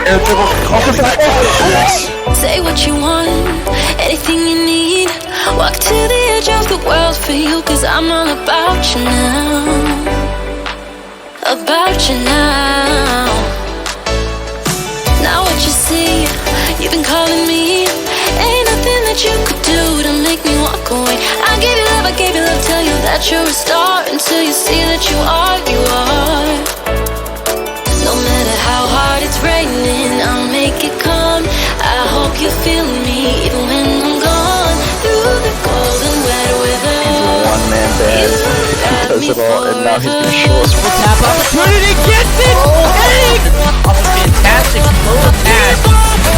air dribble. Off the side. Oh, Say what you want, anything you need. Walk to the edge of the world for you, 'cause I'm all about you now. About you now. Now what you see, you've been calling me. Ain't nothing that you could do to make me walk away. I gave you love, tell you that you're a star, until you see that you are. No matter how hard it's raining, I'll make it come. I hope you feel me, even when I'm gone. Through the cold and wet weather, one-man band. He does it all, and now he's been short. Full tap opportunity, gets it! Hey! A fantastic slow attack.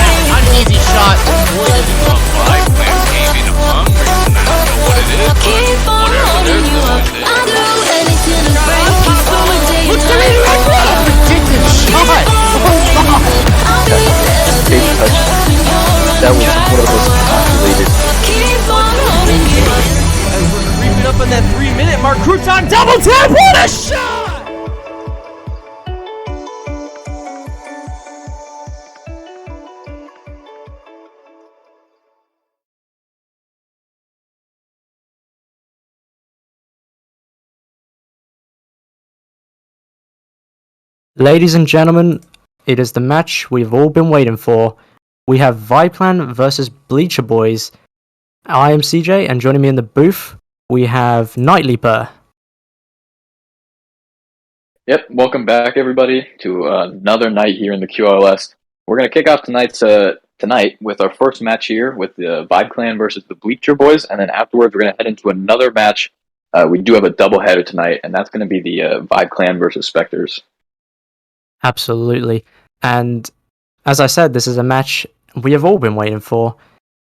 An uneasy shot. Boy, does he go Like when came in hungry, and I don't know what it is, keep but on whatever holding you up. it is. I'll do anything to break you through a day and night. ridiculous shot! Oh god! I'll be there to Big touch. when you're That was one of the most calculated. keep on holding you up. As we're creeping up on that 3-minute mark, Crouton double tap! What a shot! Ladies and gentlemen, it is the match we've all been waiting for. We have Viplan versus Bleacher Boys. I am CJ, and joining me in the booth, we have Nightleaper. Yep, welcome back everybody to another night here in the QRLS. We're going to kick off tonight with our first match here with the Vibe Clan versus the Bleacher Boys, and then afterwards we're going to head into another match. We do have a doubleheader tonight, and that's going to be the Vibe Clan versus Spectres. Absolutely. And as I said, this is a match we have all been waiting for,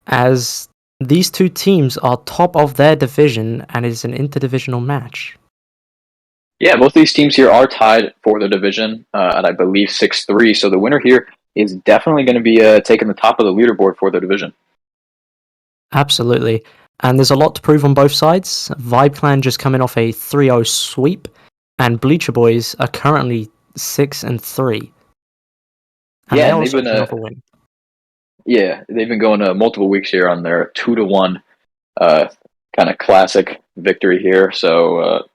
as these two teams are top of their division, and it's an interdivisional match. Yeah, both these teams here are tied for the division at, I believe, 6-3. So the winner here is definitely going to be taking the top of the leaderboard for the division. Absolutely. And there's a lot to prove on both sides. Vibe Clan just coming off a 3-0 sweep, and Bleacher Boys are currently 6-3. And Yeah, they they've been came off a win. Yeah, they've been going multiple weeks here on their 2-1 kind of classic victory here. So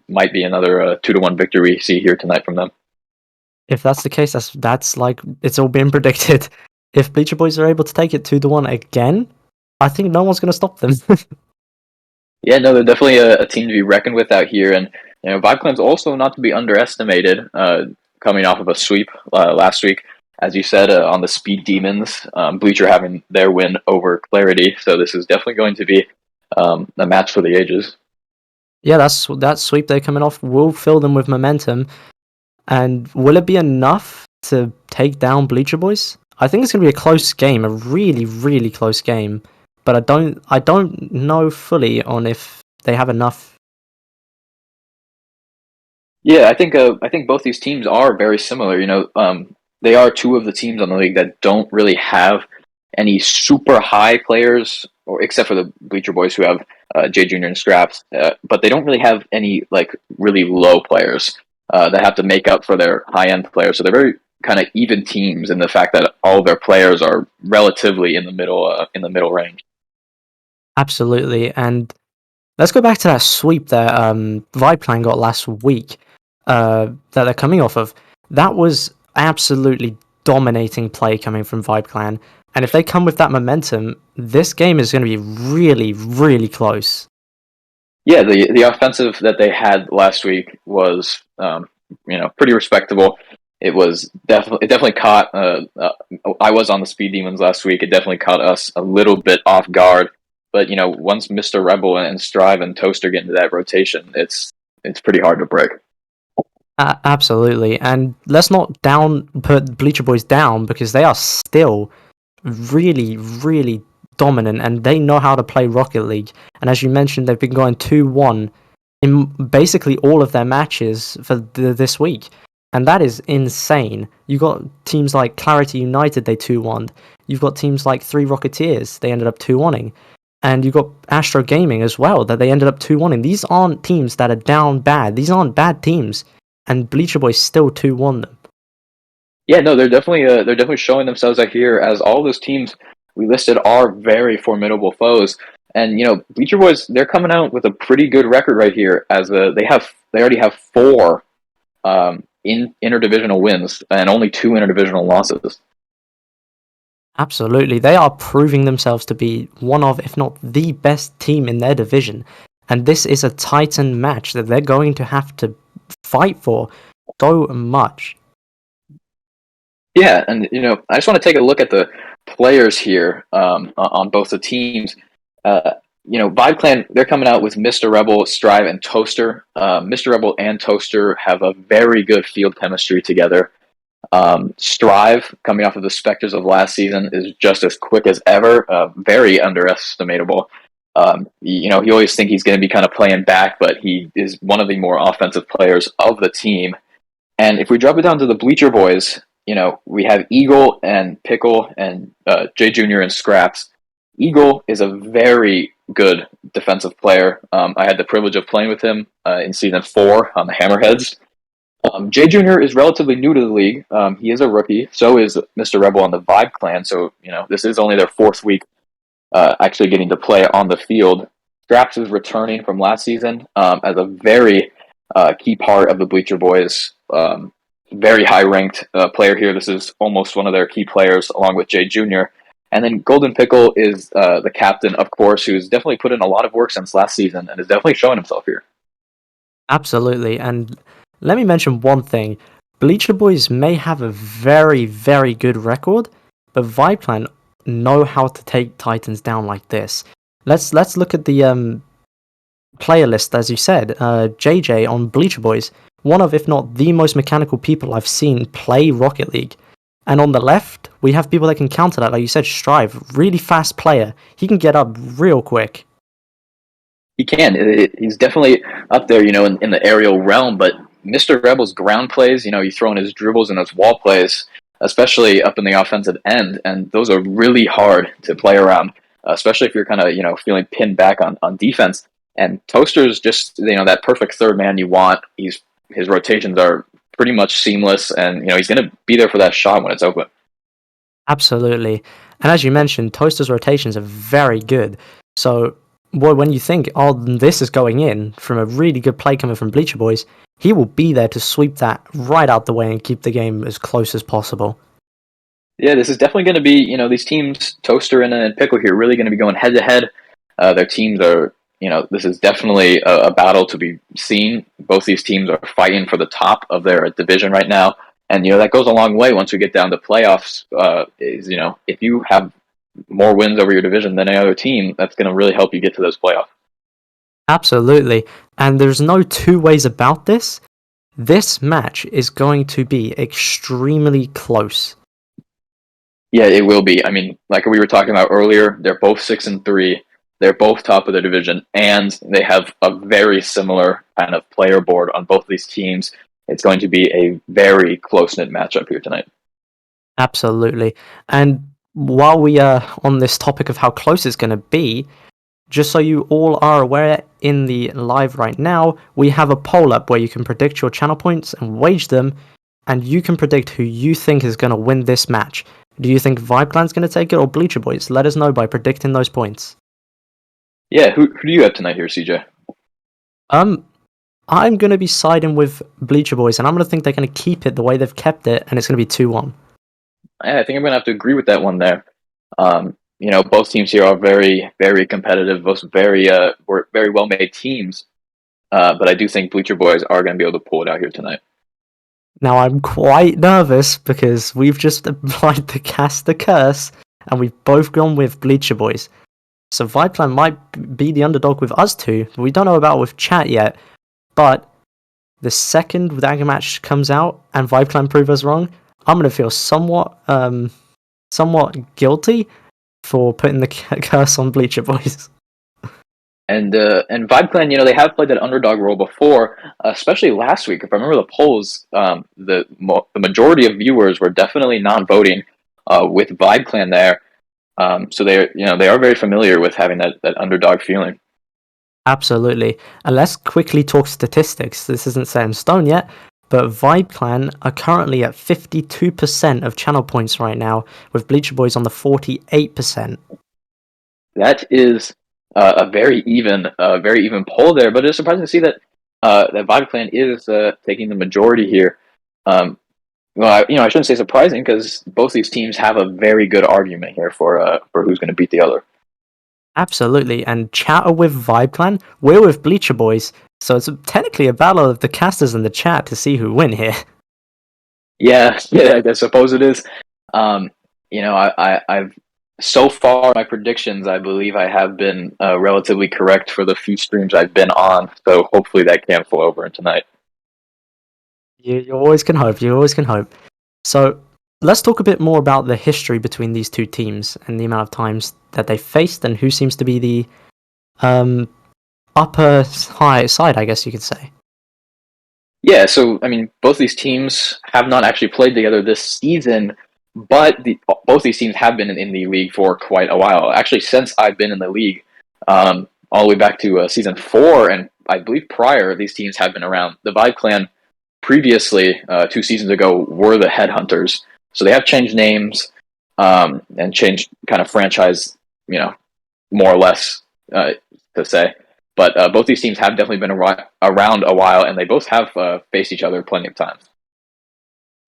might be another 2-1 victory we see here tonight from them. If that's the case, that's like it's all been predicted. If Bleacher Boys are able to take it 2-1 again, I think no one's going to stop them. Yeah, no, they're definitely a team to be reckoned with out here, and Vibe Clan's also not to be underestimated. Coming off of a sweep last week, as you said, on the Speed Demons, Bleacher having their win over Clarity. So this is definitely going to be a match for the ages. Yeah, that sweep they're coming off will fill them with momentum. And will it be enough to take down Bleacher Boys? I think it's going to be a close game, a really, really close game. But I don't know fully on if they have enough. Yeah, I think both these teams are very similar. They are two of the teams on the league that don't really have any super high players, or except for the Bleacher Boys who have Jay Jr. and Straps, but they don't really have any like really low players that have to make up for their high end players. So they're very kind of even teams in the fact that all of their players are relatively in the middle range. Absolutely, and let's go back to that sweep that Vibe Clan got last week that they're coming off of. That was absolutely dominating play coming from Vibe Clan, and if they come with that momentum, this game is going to be really, really close. Yeah, the offensive that they had last week was pretty respectable. It definitely caught. I was on the Speed Demons last week. It definitely caught us a little bit off guard. But once Mr. Rebel and Strive and Toaster get into that rotation, it's pretty hard to break. Absolutely, and let's not put Bleacher Boys down, because they are still really, really dominant, and they know how to play Rocket League. And as you mentioned, they've been going 2-1 in basically all of their matches for this week, and that is insane. You've got teams like Clarity United, they 2-1'd. You've got teams like 3 Rocketeers, they ended up 2-1'ing. And you've got Astro Gaming as well, that they ended up 2-1'ing. These aren't teams that are down bad. These aren't bad teams. And Bleacher Boys still 2-1 them. Yeah, no, they're definitely showing themselves out here as all those teams we listed are very formidable foes. And Bleacher Boys, they're coming out with a pretty good record right here as they already have four in interdivisional wins and only two interdivisional losses. Absolutely. They are proving themselves to be one of, if not the best team in their division. And this is a Titan match that they're going to have to fight for so much. Yeah, and I just want to take a look at the players here on both the teams. Vibe Clan, they're coming out with Mr. Rebel, Strive, and Toaster. Mr. Rebel and Toaster have a very good field chemistry together. Strive, coming off of the Spectres of last season, is just as quick as ever. Very underestimatable. He always think he's going to be kind of playing back, but he is one of the more offensive players of the team. And if we drop it down to the Bleacher Boys, we have Eagle and Pickle and Jay Jr. and Scraps. Eagle is a very good defensive player. I had the privilege of playing with him in Season 4 on the Hammerheads. Jay Jr. is relatively new to the league. He is a rookie. So is Mr. Rebel on the Vibe Clan. So, this is only their fourth week actually getting to play on the field. Scraps is returning from last season as a very key part of the Bleacher Boys. Very high-ranked player here. This is almost one of their key players, along with Jay Jr. And then Golden Pickle is the captain, of course, who's definitely put in a lot of work since last season and is definitely showing himself here. Absolutely. And let me mention one thing. Bleacher Boys may have a very, very good record, but Vibe Clan know how to take Titans down like this. Let's look at the player list, as you said. JJ on Bleacher Boys, one of, if not the most mechanical people I've seen play Rocket League. And on the left, we have people that can counter that, like you said, Strive, really fast player. He can get up real quick. He can. He's definitely up there, in the aerial realm, but Mr. Rebel's ground plays, he's throwing his dribbles and his wall plays, especially up in the offensive end, and those are really hard to play around, especially if you're kind of, feeling pinned back on defense. And Toaster's just, that perfect third man you want. His rotations are pretty much seamless, and, he's going to be there for that shot when it's open. Absolutely. And as you mentioned, Toaster's rotations are very good. So, when you think, this is going in from a really good play coming from Bleacher Boys, he will be there to sweep that right out the way and keep the game as close as possible. Yeah, this is definitely going to be, these teams, Toaster and Pickle here, really going to be going head-to-head. Their teams are, this is definitely a battle to be seen. Both these teams are fighting for the top of their division right now. And, that goes a long way once we get down to playoffs, if you have more wins over your division than any other team, that's going to really help you get to those playoffs. Absolutely. And there's no two ways about this. This match is going to be extremely close. Yeah, it will be. I mean, like we were talking about earlier, they're both 6-3. They're both top of their division, and they have a very similar kind of player board on both of these teams. It's going to be a very close-knit matchup here tonight. Absolutely. And while we are on this topic of how close it's going to be, just so you all are aware, in the live right now, we have a poll up where you can predict your channel points and wage them, and you can predict who you think is going to win this match. Do you think Vibe Clan's going to take it or Bleacher Boys? Let us know by predicting those points. Yeah, who do you have tonight here, CJ? I'm going to be siding with Bleacher Boys, and I'm going to think they're going to keep it the way they've kept it, and it's going to be 2-1. I think I'm going to have to agree with that one there. Both teams here are very, very competitive, both very well-made teams. But I do think Bleacher Boys are going to be able to pull it out here tonight. Now, I'm quite nervous because we've just applied the cast the curse, and we've both gone with Bleacher Boys. So Vibe Clan might be the underdog with us two. We don't know about with chat yet, but the second that match comes out and Vibe Clan prove us wrong, I'm going to feel somewhat guilty for putting the curse on Bleacher Boys. And Vibe Clan, they have played that underdog role before, especially last week. If I remember the polls, the majority of viewers were definitely non-voting with Vibe Clan there. So they are very familiar with having that underdog feeling. Absolutely. And let's quickly talk statistics. This isn't set in stone yet, but Vibe Clan are currently at 52% of channel points right now, with Bleacher Boys on the 48%. That is a very even poll there. But it's surprising to see that that Vibe Clan is taking the majority here. Well, I shouldn't say surprising because both these teams have a very good argument here for who's going to beat the other. Absolutely, and chat are with Vibe Clan, we're with Bleacher Boys, so it's technically a battle of the casters in the chat to see who win here. Yeah, I suppose it is. I've so far my predictions. I believe I have been relatively correct for the few streams I've been on. So hopefully that can flow over in tonight. You always can hope. You always can hope. So let's talk a bit more about the history between these two teams and the amount of times that they faced and who seems to be the upper high side, I guess you could say. Yeah, so I mean, both these teams have not actually played together this season, but both these teams have been in the league for quite a while. Actually, since I've been in the league, all the way back to season 4, and I believe prior, these teams have been around. The Vibe Clan previously, 2 seasons ago, were the Headhunters, so they have changed names and changed kind of franchise, more or less to say. But both these teams have definitely been around a while, and they both have faced each other plenty of times.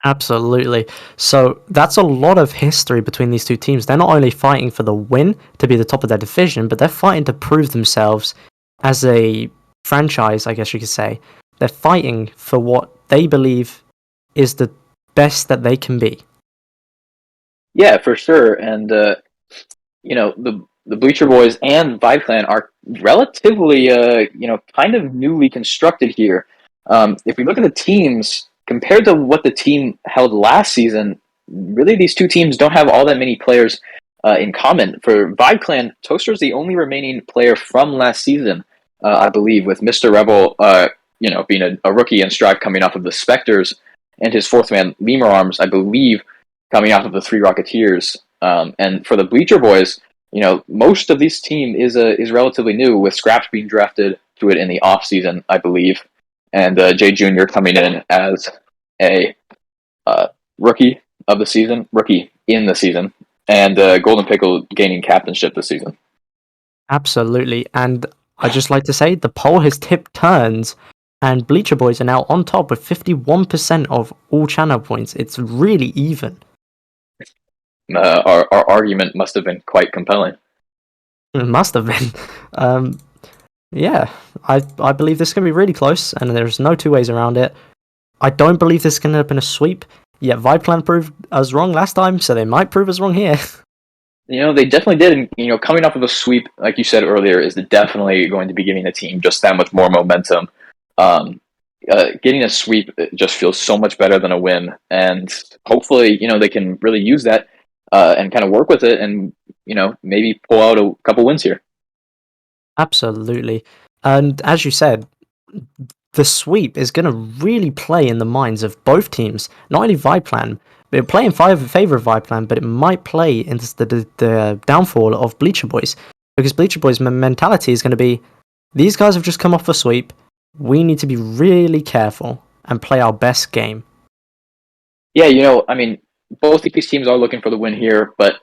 Absolutely. So that's a lot of history between these two teams. They're not only fighting for the win to be the top of their division, but they're fighting to prove themselves as a franchise, I guess you could say. They're fighting for what they believe is the best that they can be. Yeah, for sure. And the Bleacher Boys and Vibe Clan are relatively kind of newly constructed here. If we look at the teams compared to what the team held last season, really these two teams don't have all that many players in common. For Vibe Clan, Toaster is the only remaining player from last season, I believe, with Mr. Rebel, being a rookie and Strive coming off of the Spectres, and his fourth man, Lemur Arms, I believe, coming off of the Three Rocketeers. And for the Bleacher Boys, most of this team is relatively new, with Scraps being drafted to it in the off season, I believe, and Jay Jr. coming in as a rookie in the season, and Golden Pickle gaining captainship this season. Absolutely. And I'd just like to say the poll has tipped turns, and Bleacher Boys are now on top with 51% of all channel points. It's really even. Our argument must have been quite compelling. It must have been. Yeah, I believe this is going to be really close, and there's no two ways around it. I don't believe this is going to end up in a sweep. Yeah, Vibe Clan proved us wrong last time, so they might prove us wrong here. They definitely did. And, coming off of a sweep, like you said earlier, is definitely going to be giving the team just that much more momentum. Getting a sweep just feels so much better than a win, and hopefully, they can really use that and kind of work with it, and maybe pull out a couple wins here. Absolutely. And as you said, the sweep is going to really play in the minds of both teams. Not only Vibe Clan, but it'll play in favor of Vibe Clan, but it might play into the downfall of Bleacher Boys. Because Bleacher Boys' mentality is going to be, these guys have just come off a sweep, we need to be really careful and play our best game. Yeah, both of these teams are looking for the win here, but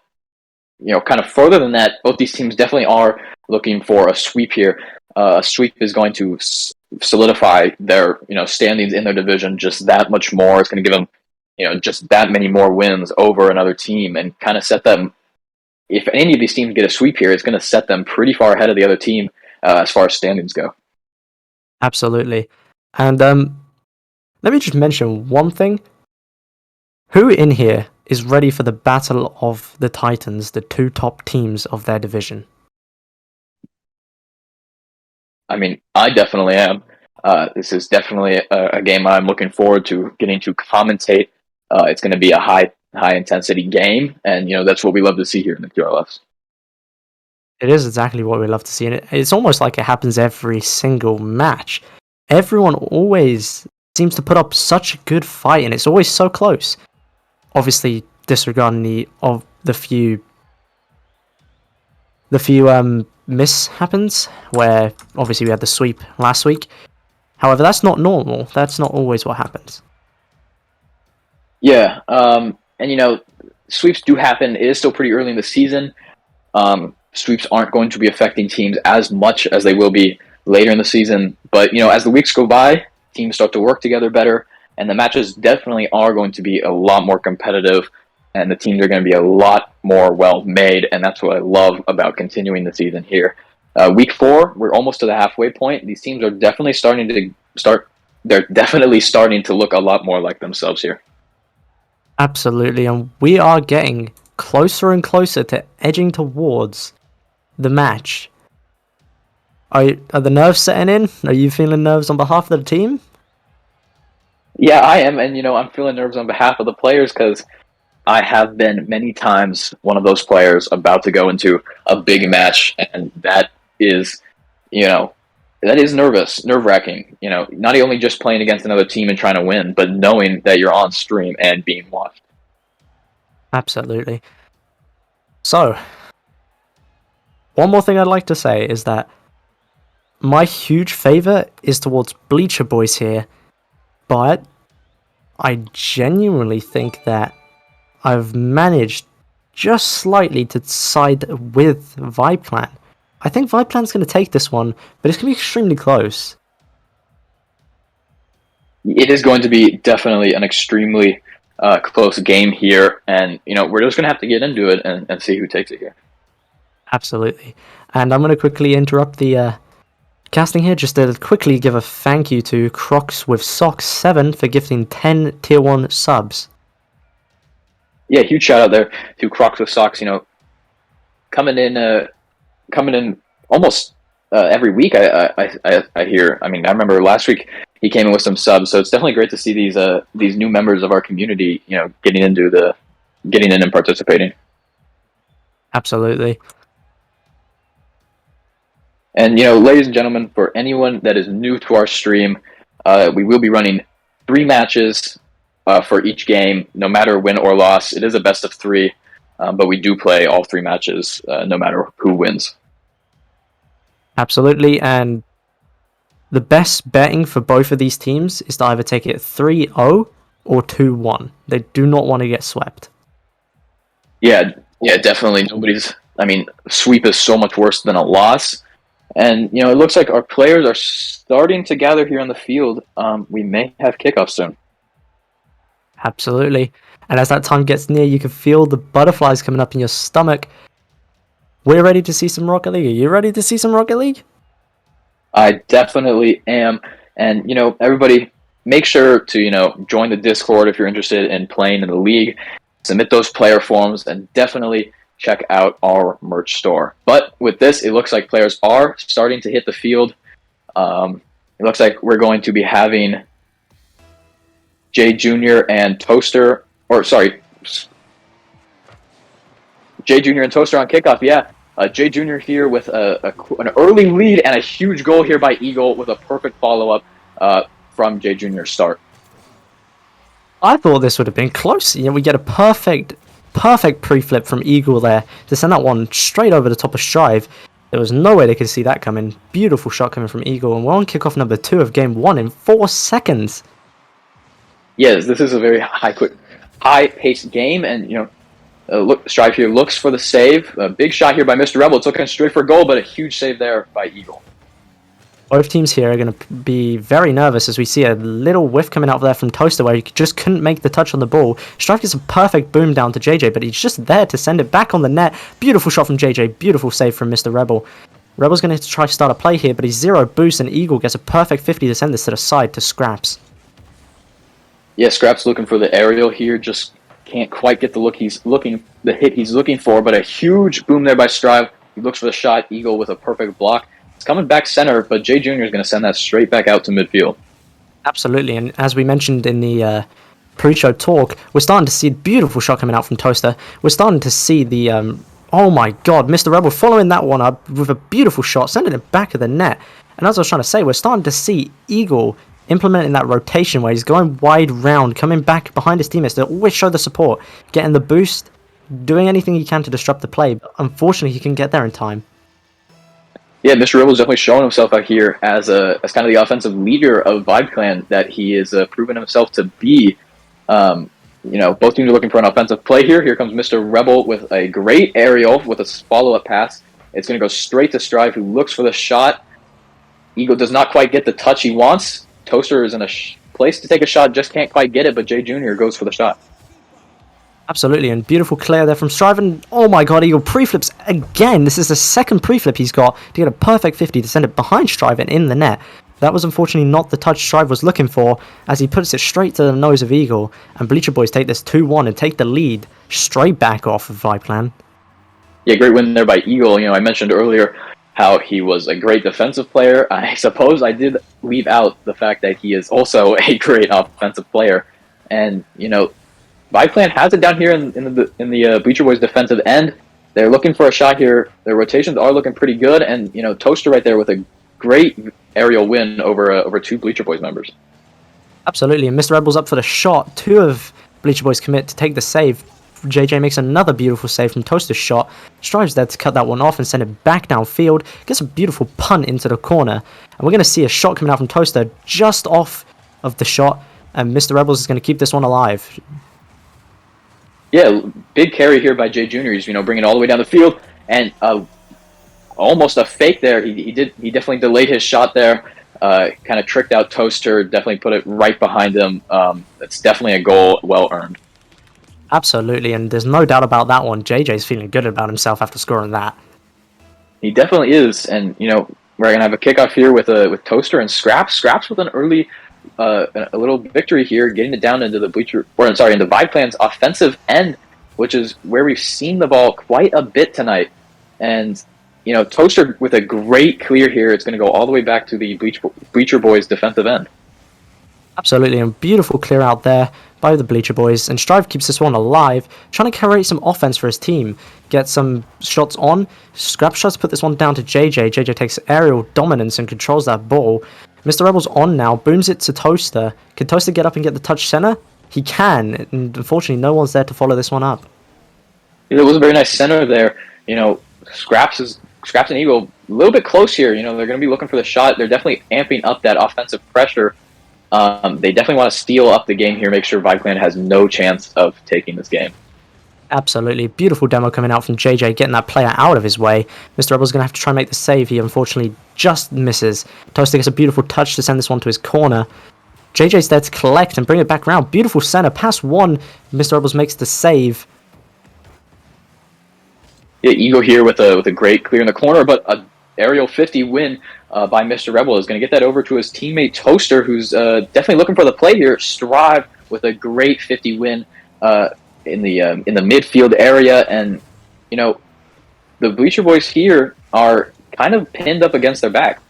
kind of further than that, both these teams definitely are looking for a sweep here. A sweep is going to solidify their standings in their division just that much more. It's going to give them just that many more wins over another team, and kind of set them. If any of these teams get a sweep here, it's going to set them pretty far ahead of the other team as far as standings go. Absolutely. And let me just mention one thing. Who in here is ready for the Battle of the Titans, the two top teams of their division? I mean, I definitely am. This is definitely a game I'm looking forward to getting to commentate. It's going to be a high intensity game, and that's what we love to see here in the QRLS. It is exactly what we love to see, and it's almost like it happens every single match. Everyone always seems to put up such a good fight, and it's always so close. Obviously, disregarding the few mishappens, where obviously we had the sweep last week. However, that's not normal. That's not always what happens. Yeah, and sweeps do happen. It is still pretty early in the season. Sweeps aren't going to be affecting teams as much as they will be later in the season. But as the weeks go by, teams start to work together better, and the matches definitely are going to be a lot more competitive, and the teams are going to be a lot more well made. And that's what I love about continuing the season here. Week 4, we're almost to the halfway point. These teams are definitely starting to start. They're definitely starting to look a lot more like themselves here. Absolutely, and we are getting closer and closer to edging towards the match. Are the nerves setting in? Are you feeling nerves on behalf of the team? Yeah, I am, and I'm feeling nervous on behalf of the players because I have been many times one of those players about to go into a big match, and is, you know, that is nerve wracking. Not only just playing against another team and trying to win, but knowing that you're on stream and being watched. Absolutely. So, one more thing I'd like to say is that my huge favor is towards Bleacher Boys here, but I genuinely think that I've managed just slightly to side with Viplan. I think Viplan's going to take this one, but it's going to be extremely close. It is going to be definitely an extremely close game here, and we're just going to have to get into it and see who takes it here. Absolutely. And I'm going to quickly interrupt the casting here just to quickly give a thank you to Crocs with Socks 7 for gifting 10 tier 1 subs. Yeah, huge shout out there to Crocs with Socks. Coming in almost every week. I hear. I mean, I remember last week he came in with some subs, so it's definitely great to see these new members of our community, getting in and participating. Absolutely. And ladies and gentlemen, for anyone that is new to our stream, we will be running 3 matches for each game, no matter win or loss. It is a best of 3, but we do play all 3 matches, no matter who wins. Absolutely, and the best betting for both of these teams is to either take it 3-0 or 2-1. They do not want to get swept. Yeah, definitely. Sweep is so much worse than a loss. And, it looks like our players are starting to gather here on the field. We may have kickoff soon. Absolutely. And as that time gets near, you can feel the butterflies coming up in your stomach. We're ready to see some Rocket League. Are you ready to see some Rocket League? I definitely am. And, everybody, make sure to, join the Discord if you're interested in playing in the league. Submit those player forms and definitely check out our merch store. But with this, it looks like players are starting to hit the field. It looks like we're going to be having Jay Jr. and Toaster, Jay Jr. and Toaster on kickoff, yeah. Jay Jr. here with an early lead and a huge goal here by Eagle with a perfect follow-up from Jay Jr.'s start. I thought this would have been close. We get a perfect pre-flip from Eagle there to send that one straight over the top of Strive. There was no way they could see that coming. Beautiful shot coming from Eagle, and we're on kickoff number 2 of game 1 in 4 seconds. Yes, this is a very high-paced game, and Strive here looks for the save. A big shot here by Mr. Rebel. It's looking straight for goal, but a huge save there by Eagle. Both teams here are going to be very nervous as we see a little whiff coming out there from Toaster where he just couldn't make the touch on the ball. Strive gets a perfect boom down to JJ, but he's just there to send it back on the net. Beautiful shot from JJ. Beautiful save from Mr. Rebel. Rebel's going to try to start a play here, but he's 0 boost, and Eagle gets a perfect 50 to send this to the side to Scraps. Yeah, Scraps looking for the aerial here. Just can't quite get the hit he's looking for, but a huge boom there by Strive. He looks for the shot. Eagle with a perfect block. It's coming back center, but Jay Jr. is going to send that straight back out to midfield. Absolutely, and as we mentioned in the pre-show talk, we're starting to see a beautiful shot coming out from Toaster. We're starting to see the, oh my god, Mr. Rebel following that one up with a beautiful shot, sending it back of the net. And as I was trying to say, we're starting to see Eagle implementing that rotation where he's going wide round, coming back behind his teammates to always show the support, getting the boost, doing anything he can to disrupt the play. But unfortunately, he can get there in time. Yeah, Mr. Rebel's definitely showing himself out here as kind of the offensive leader of Vibe Clan that he has proven himself to be. both teams are looking for an offensive play here. Here comes Mr. Rebel with a great aerial with a follow-up pass. It's going to go straight to Strive, who looks for the shot. Eagle does not quite get the touch he wants. Toaster is in a place to take a shot, just can't quite get it, but Jay Jr. goes for the shot. Absolutely, and beautiful clear there from Strive, and oh my god, Eagle pre-flips again. This is the second pre-flip he's got to get a perfect 50 to send it behind Strive and in the net. That was unfortunately not the touch Strive was looking for, as he puts it straight to the nose of Eagle, and Bleacher Boys take this 2-1 and take the lead straight back off of Viplan. Yeah, great win there by Eagle. I mentioned earlier how he was a great defensive player. I suppose I did leave out the fact that he is also a great offensive player. And, Viplan has it down here in the Bleacher Boys defensive end. They're looking for a shot here. Their rotations are looking pretty good. And, Toaster right there with a great aerial win over two Bleacher Boys members. Absolutely, and Mr. Rebel's up for the shot. Two of Bleacher Boys commit to take the save. JJ makes another beautiful save from Toaster's shot. Strives there to cut that one off and send it back downfield. Gets a beautiful punt into the corner. And we're going to see a shot coming out from Toaster just off of the shot. And Mr. Rebels is going to keep this one alive. Yeah, big carry here by Jay Jr. He's, bringing it all the way down the field. And almost a fake there. He definitely delayed his shot there. Kind of tricked out Toaster. Definitely put it right behind him. It's definitely a goal well earned. Absolutely, and there's no doubt about that one. JJ's feeling good about himself after scoring that. He definitely is, and we're gonna have a kickoff here with Toaster and Scraps. Scraps with an early, a little victory here, getting it down into the into Viplan's offensive end, which is where we've seen the ball quite a bit tonight. And Toaster with a great clear here. It's gonna go all the way back to the Bleacher Boys defensive end. Absolutely, and beautiful clear out there by the Bleacher Boys, and Strive keeps this one alive, trying to create some offense for his team, get some shots on. Scraps tries to put this one down to JJ. JJ takes aerial dominance and controls that ball. Mr. Rebel's on now, booms it to Toaster. Can Toaster get up and get the touch center? He can, and unfortunately no one's there to follow this one up. It was a very nice center there. Scraps and Eagle a little bit close here. They're going to be looking for the shot. They're definitely amping up that offensive pressure. They definitely want to steal up the game here, make sure Viplan has no chance of taking this game. Absolutely. Beautiful demo coming out from JJ, getting that player out of his way. Mr. Rebel's going to have to try and make the save. He unfortunately just misses. Toaster gets a beautiful touch to send this one to his corner. JJ's there to collect and bring it back around. Beautiful center. Pass one. Mr. Rebels makes the save. Yeah, Eagle here with a great clear in the corner, but a aerial 50 win by Mr. Rebel is going to get that over to his teammate Toaster, who's definitely looking for the play here. Strive with a great 50 win in the midfield area, and the Bleacher Boys here are kind of pinned up against their back.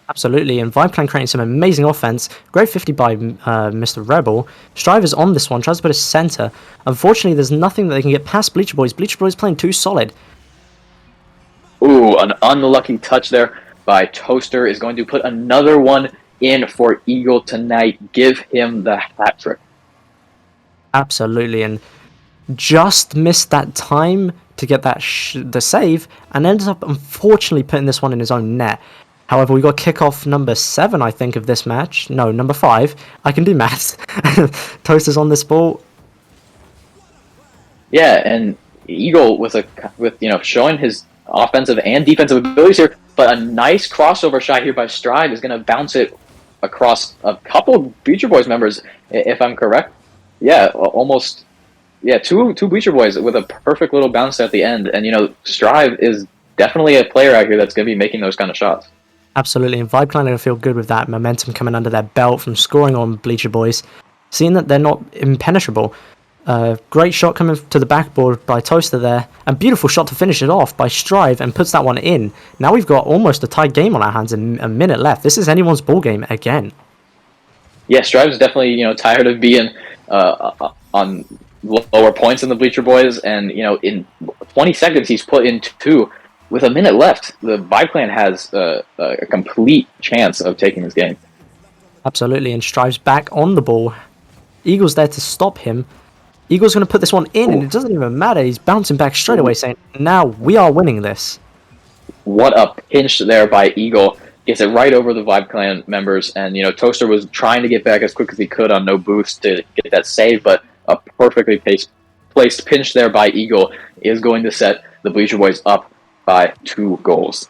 Absolutely, and Viplan creating some amazing offense. Great 50 by Mr. Rebel. Strive is on this one, tries to put a center. Unfortunately, there's nothing that they can get past Bleacher Boys. Bleacher Boys playing too solid. Ooh, an unlucky touch there by Toaster is going to put another one in for Eagle tonight. Give him the hat trick. Absolutely, and just missed that time to get that the save, and ended up unfortunately putting this one in his own net. However, we got kickoff number 7, I think, of this match. No, number 5. I can do maths. Toaster's on this ball. Yeah, and Eagle with showing his offensive and defensive abilities here, but a nice crossover shot here by Strive is going to bounce it across a couple Bleacher Boys members, if I'm correct. Yeah, almost. Yeah, two Bleacher Boys with a perfect little bounce at the end, and Strive is definitely a player out here that's going to be making those kind of shots. Absolutely, and Viplan are going to feel good with that momentum coming under their belt from scoring on Bleacher Boys, seeing that they're not impenetrable. Great shot coming to the backboard by Toaster there, and beautiful shot to finish it off by Strive, and puts that one in. Now we've got almost a tied game on our hands and a minute left. This is anyone's ball game again. Yeah, Strive's definitely tired of being on lower points in the Bleacher Boys, and in 20 seconds he's put in 2. With a minute left, the Viplan has a complete chance of taking this game. Absolutely, and Strive's back on the ball. Eagle's there to stop him. Eagle's going to put this one in, and it doesn't even matter. He's bouncing back straight away, saying, now we are winning this. What a pinch there by Eagle. Gets it right over the Viplan members, and Toaster was trying to get back as quick as he could on no boost to get that save, but a perfectly placed pinch there by Eagle is going to set the Bleacher Boys up by 2 goals.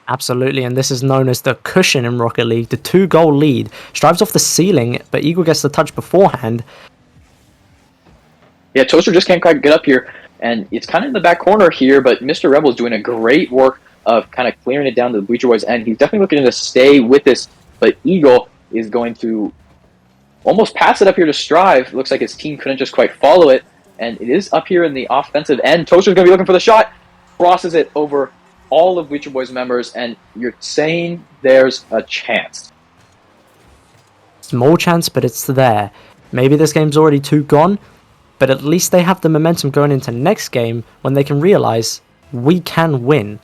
Absolutely, and this is known as the cushion in Rocket League. The 2-goal lead strives off the ceiling, but Eagle gets the touch beforehand. Yeah, Toaster just can't quite get up here, and it's kind of in the back corner here, but Mr. Rebel is doing a great work of kind of clearing it down to the Bleacher Boys' end. He's definitely looking to stay with this, but Eagle is going to almost pass it up here to Strive. Looks like his team couldn't just quite follow it, and it is up here in the offensive end. Toaster's going to be looking for the shot, crosses it over all of Bleacher Boys members, and you're saying there's a chance. Small chance, but it's there. Maybe this game's already 2 gone, but at least they have the momentum going into next game when they can realize we can win.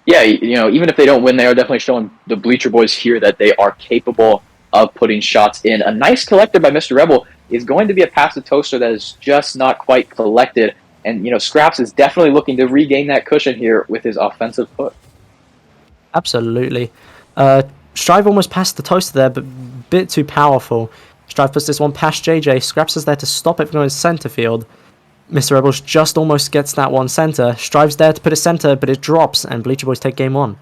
Yeah, even if they don't win, they are definitely showing the Bleacher Boys here that they are capable of putting shots in. A nice collector by Mr. Rebel is going to be a pass to Toaster that is just not quite collected. And, Scraps is definitely looking to regain that cushion here with his offensive foot. Absolutely. Strive almost passed the Toaster there, but a bit too powerful. Strive puts this one past JJ. Scraps is there to stop it from going center field. Mr. Rebels just almost gets that one center. Strive's there to put it center, but it drops, and Bleacher Boys take game 1.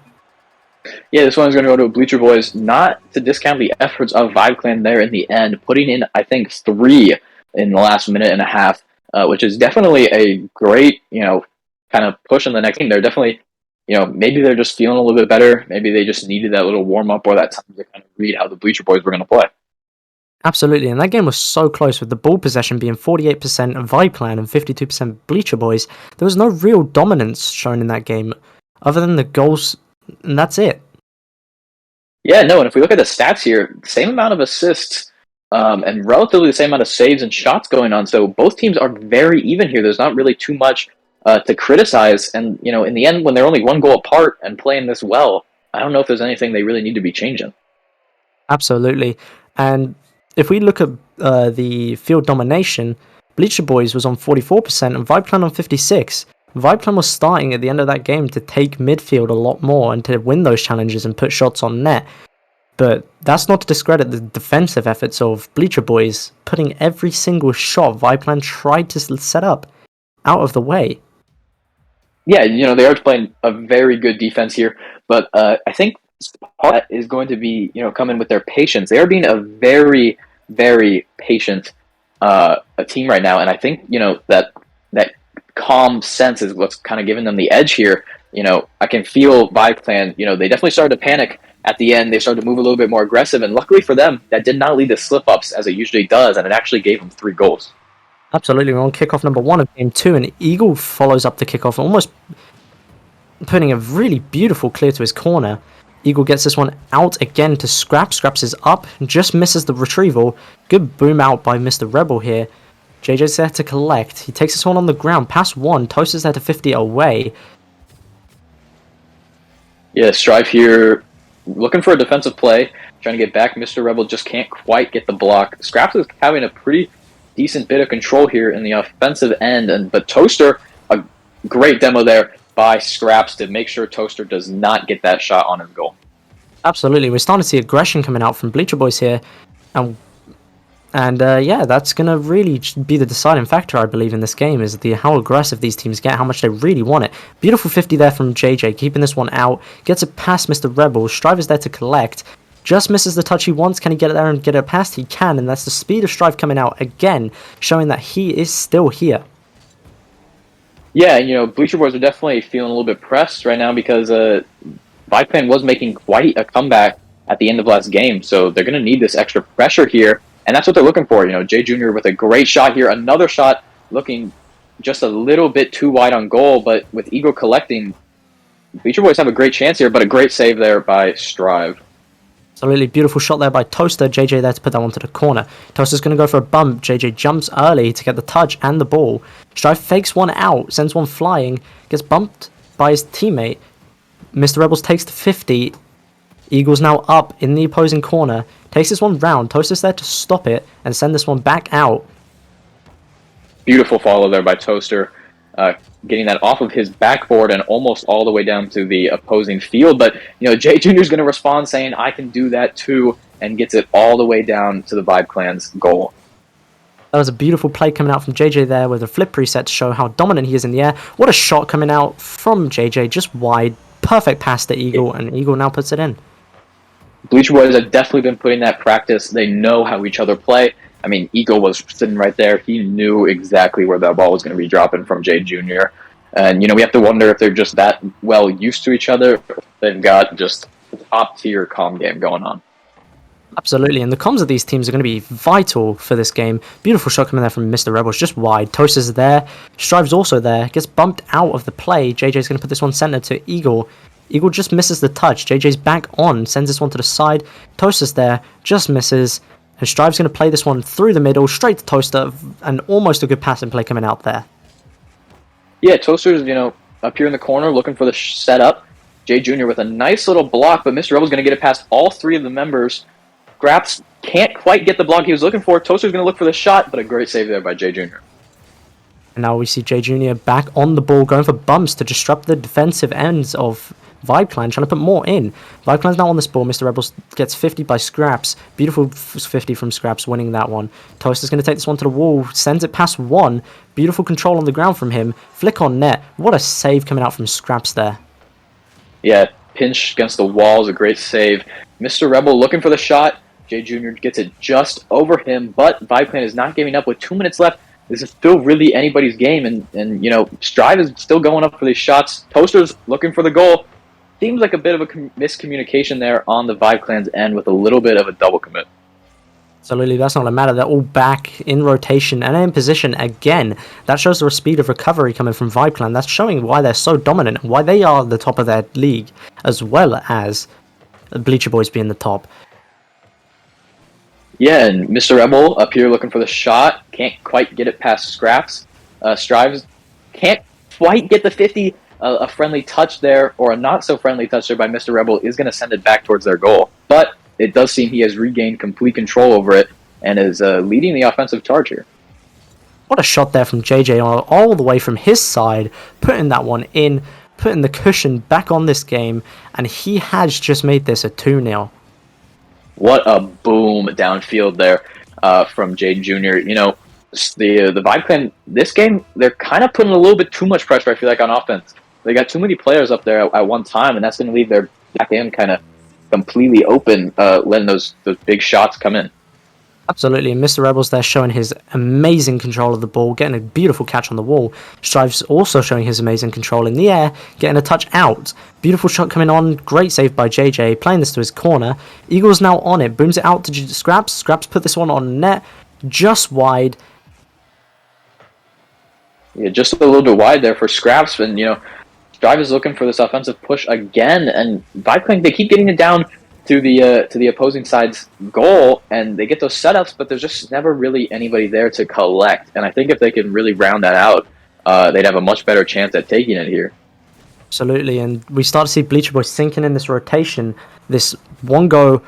Yeah, this one's going to go to Bleacher Boys, not to discount the efforts of Vibe Clan there in the end, putting in, I think, 3 in the last minute and a half. Which is definitely a great, kind of push in the next game. They're definitely, maybe they're just feeling a little bit better. Maybe they just needed that little warm-up or that time to kind of read how the Bleacher Boys were going to play. Absolutely, and that game was so close with the ball possession being 48% Vibe Clan and 52% Bleacher Boys. There was no real dominance shown in that game other than the goals, and that's it. Yeah, no, and if we look at the stats here, same amount of assists and relatively the same amount of saves and shots going on. So both teams are very even here. There's not really too much to criticize. And, in the end, when they're only 1 goal apart and playing this well, I don't know if there's anything they really need to be changing. Absolutely. And if we look at the field domination, Bleacher Boys was on 44% and Vibe Clan on 56%. Vibe Clan was starting at the end of that game to take midfield a lot more and to win those challenges and put shots on net. But that's not to discredit the defensive efforts of Bleacher Boys, putting every single shot Vibe Clan tried to set up out of the way. Yeah, they are playing a very good defense here, but I think part of that is going to be, coming with their patience. They are being a very, very patient a team right now, and I think, that calm sense is what's kind of giving them the edge here. I can feel Vibe Clan, they definitely started to panic at the end. They started to move a little bit more aggressive, and luckily for them, that did not lead to slip-ups as it usually does, and it actually gave them 3 goals. Absolutely, we're on kickoff number 1 of game 2, and Eagle follows up the kickoff, almost putting a really beautiful clear to his corner. Eagle gets this one out again to Scraps. Scraps is up, just misses the retrieval. Good boom out by Mr. Rebel here. JJ's there to collect. He takes this one on the ground, past 1. Toaster's there to 50 away. Yeah, Strive here looking for a defensive play, trying to get back. Mr. Rebel just can't quite get the block. Scraps is having a pretty decent bit of control here in the offensive end, but Toaster, a great demo there by Scraps to make sure Toaster does not get that shot on his goal. Absolutely, we're starting to see aggression coming out from Bleacher Boys here, and yeah, that's going to really be the deciding factor, I believe, in this game, is how aggressive these teams get, how much they really want it. Beautiful 50 there from JJ, keeping this one out, gets it past Mr. Rebel. Strive is there to collect, just misses the touch he wants. Can he get it there and get it past? He can, and that's the speed of Strive coming out again, showing that he is still here. Yeah, Bleacher Boys are definitely feeling a little bit pressed right now because Vibe Clan was making quite a comeback at the end of last game, so they're going to need this extra pressure here. And that's what they're looking for. Jay Jr. with a great shot here. Another shot looking just a little bit too wide on goal, but with Eagle collecting, Bleacher Boys have a great chance here, but a great save there by Strive. Absolutely beautiful shot there by Toaster. JJ there to put that one to the corner. Toaster's going to go for a bump. JJ jumps early to get the touch and the ball. Strive fakes one out, sends one flying, gets bumped by his teammate. Mr. Rebels takes the 50. Eagle's now up in the opposing corner. Takes this one round. Toaster's there to stop it and send this one back out. Beautiful follow there by Toaster. Getting that off of his backboard and almost all the way down to the opposing field. But, Jay Jr. is going to respond saying, I can do that too, and gets it all the way down to the Vibe Clan's goal. That was a beautiful play coming out from JJ there with a flip preset to show how dominant he is in the air. What a shot coming out from JJ, just wide. Perfect pass to Eagle, and Eagle now puts it in. Bleacher Boys have definitely been putting that practice. They know how each other play. I mean, Eagle was sitting right there. He knew exactly where that ball was going to be dropping from Jay Jr. And, we have to wonder if they're just that well used to each other. They've got just top-tier comm game going on. Absolutely, and the comms of these teams are going to be vital for this game. Beautiful shot coming there from Mr. Rebels, just wide. Toaster's there. Strive's also there. Gets bumped out of the play. JJ's going to put this one center to Eagle. Eagle just misses the touch. JJ's back on. Sends this one to the side. Toaster's there. Just misses. And Strive's going to play this one through the middle, straight to Toaster. And almost a good passing play coming out there. Yeah, Toaster's, up here in the corner looking for the setup. Jay Jr. with a nice little block, but Mr. Rebel's going to get it past all three of the members. Graps can't quite get the block he was looking for. Toaster's going to look for the shot, but a great save there by Jay Jr. And now we see Jay Jr. back on the ball, going for bumps to disrupt the defensive ends of Vibe Clan, trying to put more in. Vibe Clan's now on this ball. Mr. Rebels gets 50 by Scraps. Beautiful 50 from Scraps, winning that one. Toaster's going to take this one to the wall, sends it past one. Beautiful control on the ground from him. Flick on net. What a save coming out from Scraps there. Yeah, pinch against the wall is a great save. Mr. Rebel looking for the shot. Jay Jr. gets it just over him, but Vibe Clan is not giving up with 2 minutes left. This is still really anybody's game, and Strive is still going up for these shots. Toaster's looking for the goal. Seems like a bit of a miscommunication there on the Vibe Clan's end with a little bit of a double commit. Absolutely, that's not a matter. They're all back in rotation and in position again. That shows the speed of recovery coming from Vibe Clan. That's showing why they're so dominant and why they are the top of their league, as well as Bleacher Boys being the top. Yeah, and Mr. Rebel up here looking for the shot. Can't quite get it past Scraps. Strives can't quite get the 50. A friendly touch there, or a not-so-friendly touch there by Mr. Rebel is going to send it back towards their goal. But it does seem he has regained complete control over it and is leading the offensive charge here. What a shot there from JJ all the way from his side, putting that one in, putting the cushion back on this game, and he has just made this a 2-0. What a boom downfield there from Jay Jr. The Vibe Clan, this game, they're kind of putting a little bit too much pressure, I feel like, on offense. They got too many players up there at one time, and that's going to leave their back end kind of completely open, letting those big shots come in. Absolutely, and Mr. Rebels there showing his amazing control of the ball, getting a beautiful catch on the wall. Strive's also showing his amazing control in the air, getting a touch out. Beautiful shot coming on, great save by JJ, playing this to his corner. Eagle's now on it, booms it out to Scraps. Scraps put this one on net, just wide. Yeah, just a little bit wide there for Scraps, and Strive is looking for this offensive push again, and Vibe Clan, they keep getting it down to the opposing side's goal, and they get those setups, but there's just never really anybody there to collect. And I think if they can really round that out, they'd have a much better chance at taking it here. Absolutely, and we start to see Bleacher Boys sinking in this rotation, this one go,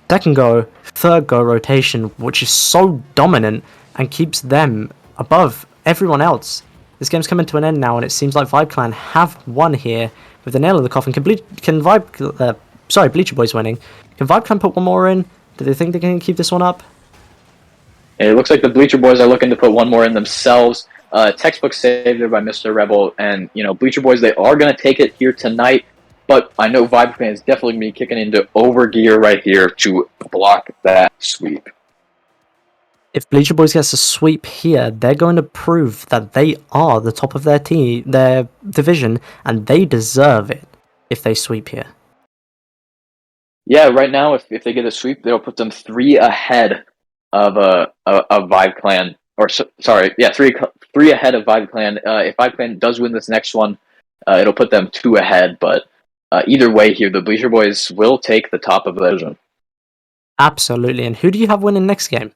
second go, third go rotation, which is so dominant and keeps them above everyone else. This game's coming to an end now, and it seems like Vibe Clan have won here with the nail in the coffin. Can Bleacher Boys winning. Can Vibe Clan put one more in? Do they think they can keep this one up? And it looks like the Bleacher Boys are looking to put one more in themselves. Textbook save there by Mr. Rebel, and Bleacher Boys, they are going to take it here tonight, but I know Vibe Clan is definitely going to be kicking into overgear right here to block that sweep. If Bleacher Boys gets a sweep here, they're going to prove that they are the top of their team, their division, and they deserve it if they sweep here. Yeah, right now, if they get a sweep, they'll put them 3 ahead of Vibe Clan. Three ahead of Vibe Clan. If Vibe Clan does win this next one, it'll put them 2 ahead. But either way here, the Bleacher Boys will take the top of the division. Absolutely. And who do you have winning next game?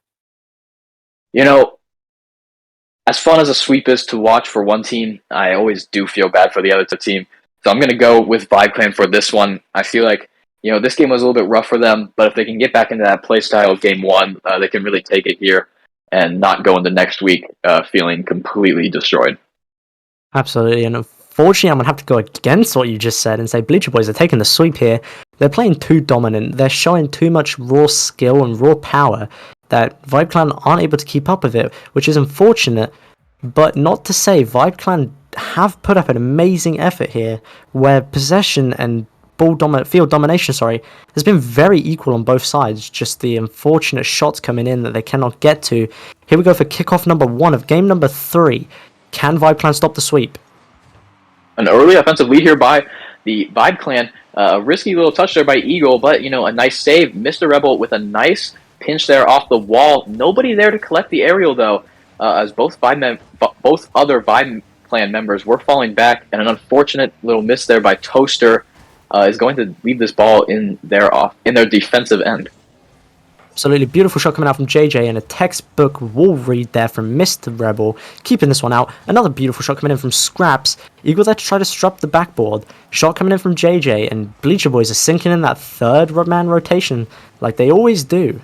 As fun as a sweep is to watch for one team, I always do feel bad for the other team. So I'm going to go with Vibe Clan for this one. I feel like, this game was a little bit rough for them, but if they can get back into that play style of game 1, they can really take it here and not go into next week feeling completely destroyed. Absolutely, and unfortunately, I'm going to have to go against what you just said and say Bleacher Boys are taking the sweep here. They're playing too dominant. They're showing too much raw skill and raw power. that Vibe Clan aren't able to keep up with it, which is unfortunate. But not to say Vibe Clan have put up an amazing effort here, where possession and field domination, has been very equal on both sides. Just the unfortunate shots coming in that they cannot get to. Here we go for kickoff number 1 of game number 3. Can Vibe Clan stop the sweep? An early offensive lead here by the Vibe Clan. A risky little touch there by Eagle, but a nice save. Mr. Rebel with a nice pinch there off the wall. Nobody there to collect the aerial though, as both other Vibe Clan members were falling back, and an unfortunate little miss there by Toaster is going to leave this ball in their defensive end. Absolutely beautiful shot coming out from JJ, and a textbook wall read there from Mr. Rebel, keeping this one out. Another beautiful shot coming in from Scraps. Eagle there to try to disrupt the backboard. Shot coming in from JJ, and Bleacher Boys are sinking in that third man rotation like they always do.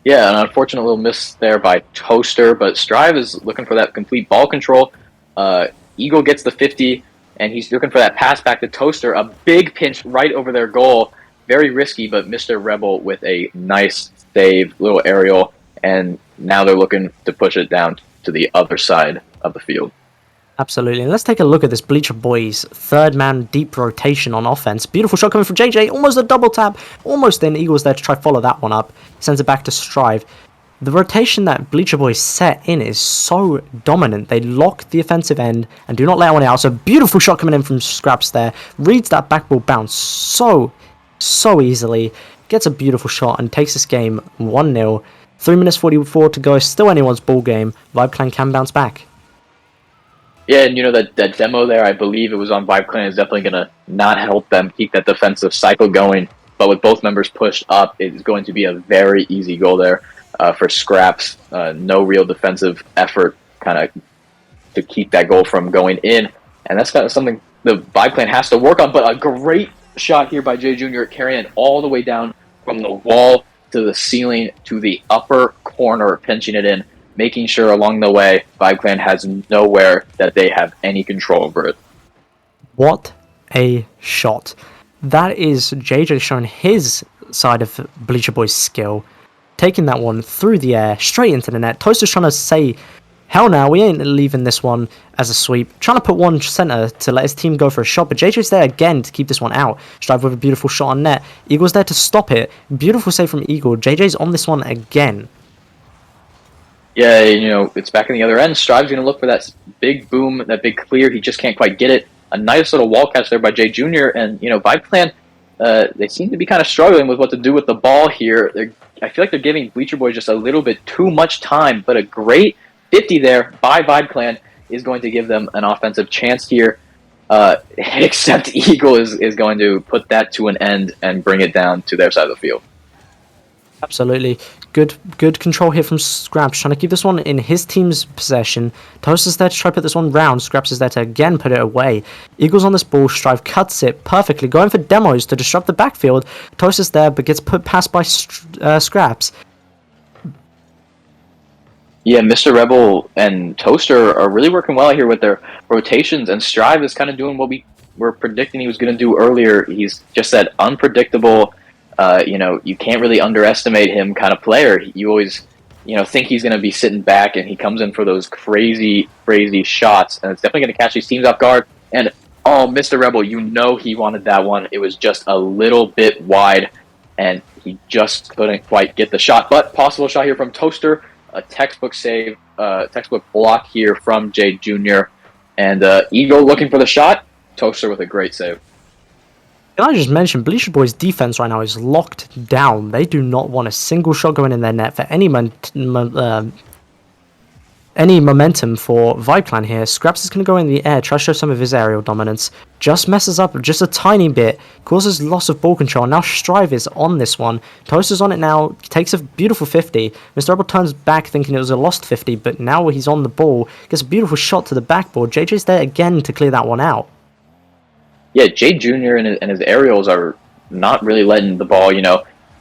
Yeah, an unfortunate little miss there by Toaster, but Strive is looking for that complete ball control. Eagle gets the 50, and he's looking for that pass back to Toaster. A big pinch right over their goal. Very risky, but Mr. Rebel with a nice save, little aerial, and now they're looking to push it down to the other side of the field. Absolutely, and let's take a look at this Bleacher Boys third man deep rotation on offense. Beautiful shot coming from JJ, almost a double tap, almost in. Eagles there to try follow that one up, sends it back to Strive. The rotation that Bleacher Boys set in is so dominant. They lock the offensive end and do not let anyone out. So beautiful shot coming in from Scraps there, reads that backball bounce so easily, gets a beautiful shot and takes this game 1-0. 3 minutes 44 to go, still anyone's ball game. Vibe Clan can bounce back. Yeah, and that demo there, I believe it was on Vibe Clan, is definitely going to not help them keep that defensive cycle going. But with both members pushed up, it's going to be a very easy goal there for Scraps. No real defensive effort kind of to keep that goal from going in. And that's kind of something the Vibe Clan has to work on, but a great shot here by Jay Jr. carrying it all the way down from the wall to the ceiling to the upper corner, pinching it in, making sure along the way Vibe Clan has nowhere that they have any control over it. What a shot. That is JJ showing his side of Bleacher Boys' skill, taking that one through the air, straight into the net. Toaster's trying to say, hell no, we ain't leaving this one as a sweep. Trying to put one center to let his team go for a shot, but JJ's there again to keep this one out. Strive with a beautiful shot on net. Eagle's there to stop it. Beautiful save from Eagle. JJ's on this one again. Yeah, it's back in the other end. Strive's going to look for that big boom, that big clear. He just can't quite get it. A nice little wall catch there by Jay Jr. And, Vibe Clan, they seem to be kind of struggling with what to do with the ball here. I feel like they're giving Bleacher Boys just a little bit too much time, but a great 50 there by Vibe Clan is going to give them an offensive chance here. Except Eagle is going to put that to an end and bring it down to their side of the field. Absolutely. Good control here from Scraps, trying to keep this one in his team's possession. Toaster's there to try to put this one round. Scraps is there to again put it away. Eagles on this ball. Strive cuts it perfectly, going for demos to disrupt the backfield. Toaster's there, but gets put past by Scraps. Yeah, Mr. Rebel and Toaster are really working well here with their rotations, and Strive is kind of doing what we were predicting he was going to do earlier. He's just that unpredictable, you can't really underestimate him kind of player. You always, think he's going to be sitting back, and he comes in for those crazy shots, and it's definitely going to catch these teams off guard. And, Mr. Rebel, he wanted that one. It was just a little bit wide, and he just couldn't quite get the shot. But possible shot here from Toaster. A textbook save, textbook block here from Jay Jr. And Eagle looking for the shot. Toaster with a great save. Can I just mention, Bleacher Boys' defense right now is locked down. They do not want a single shot going in their net for any momentum for Vibe Clan here. Scraps is going to go in the air, try to show some of his aerial dominance. Just messes up just a tiny bit, causes loss of ball control. Now Strive is on this one. Toaster's on it now, takes a beautiful 50. Mr. Rebel turns back thinking it was a lost 50, but now he's on the ball. Gets a beautiful shot to the backboard. JJ's there again to clear that one out. Yeah, Jay Jr. and his aerials are not really letting the ball,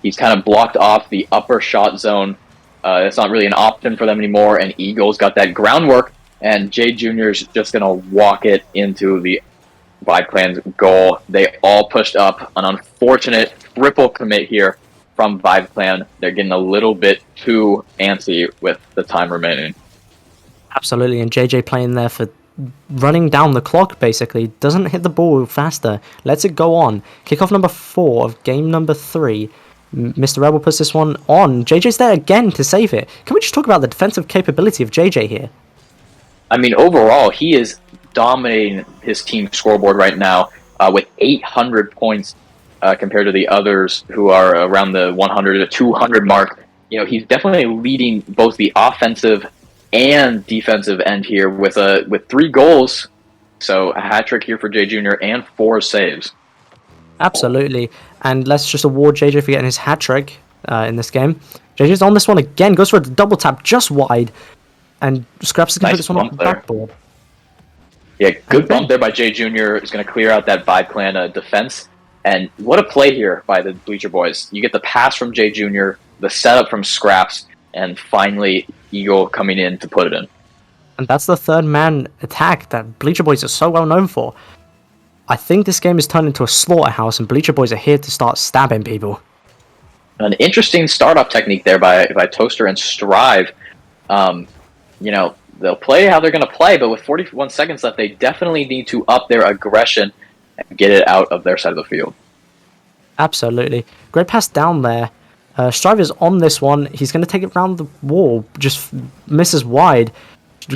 he's kind of blocked off the upper shot zone. It's not really an option for them anymore, and Eagles got that groundwork, and Jay Jr. is just going to walk it into the Vibe Clan's goal. They all pushed up. An unfortunate triple commit here from Vibe Clan. They're getting a little bit too antsy with the time remaining. Absolutely, and JJ playing there for running down the clock, basically. Doesn't hit the ball faster. Lets it go on. Kickoff number 4 of game number 3. Mr. Rebel puts this one on. JJ's there again to save it. Can we just talk about the defensive capability of JJ here? I mean, overall, he is dominating his team scoreboard right now with 800 points compared to the others who are around the 100 to 200 mark. You know, he's definitely leading both the offensive and defensive end here with 3 goals. So a hat trick here for Jay Jr. and 4 saves. Absolutely. And let's just award JJ for getting his hat trick in this game. JJ's on this one again, goes for a double tap just wide, and Scraps is going to put this one on the backboard. Yeah, good bump there by Jay Jr. is going to clear out that Vibe Clan defense. And what a play here by the Bleacher Boys. You get the pass from Jay Jr., the setup from Scraps, and finally Eagle coming in to put it in. And that's the third man attack that Bleacher Boys are so well known for. I think this game has turned into a slaughterhouse, and Bleacher Boys are here to start stabbing people. An interesting startup technique there by Toaster and Strive. You know, they'll play how they're going to play, but with 41 seconds left, they definitely need to up their aggression and get it out of their side of the field. Absolutely. Great pass down there. Strive is on this one. He's going to take it around the wall, just misses wide.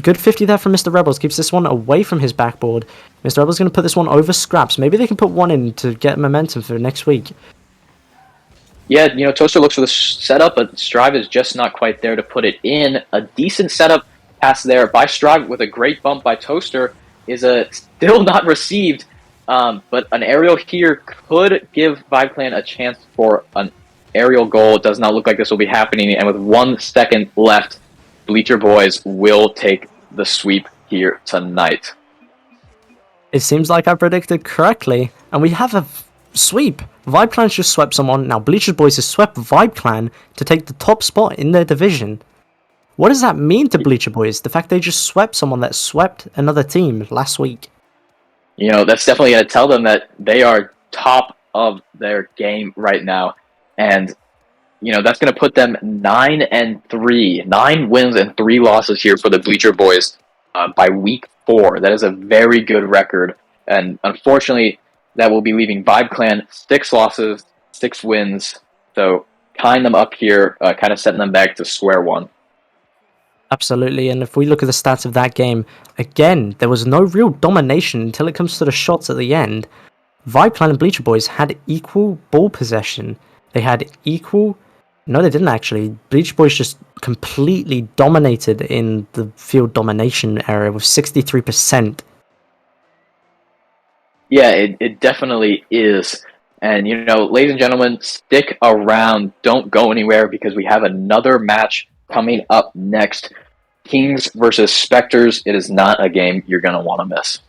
Good 50 there from Mr. Rebels, keeps this one away from his backboard. Mr. Rebels going to put this one over Scraps. Maybe they can put one in to get momentum for next week. Yeah, you know, Toaster looks for the setup, but Strive is just not quite there to put it in. A decent setup pass there by Strive with a great bump by Toaster is still not received, but an aerial here could give Vibe Clan a chance for an aerial goal. It does not look like this will be happening, and with 1 second left, Bleacher Boys will take the sweep here tonight. It seems like I predicted correctly, and we have a sweep. Vibe Clan's just swept someone. Now Bleacher Boys has swept Vibe Clan to take the top spot in their division. What does that mean to Bleacher Boys? The fact they just swept someone that swept another team last week. You know, that's definitely going to tell them that they are top of their game right now. And, you know, that's going to put them 9-3. 9 wins and 3 losses here for the Bleacher Boys by week 4. That is a very good record. And unfortunately, that will be leaving Vibe Clan 6 losses, 6 wins. So tying them up here, kind of setting them back to square one. Absolutely, and if we look at the stats of that game, again, there was no real domination until it comes to the shots at the end. Vibe Clan and Bleacher Boys had equal ball possession. They had equal... No, they didn't actually. Bleacher Boys just completely dominated in the field domination area with 63%. Yeah, it definitely is. And, you know, ladies and gentlemen, stick around. Don't go anywhere because we have another match coming up next. Kings versus Spectres. It is not a game you're going to want to miss.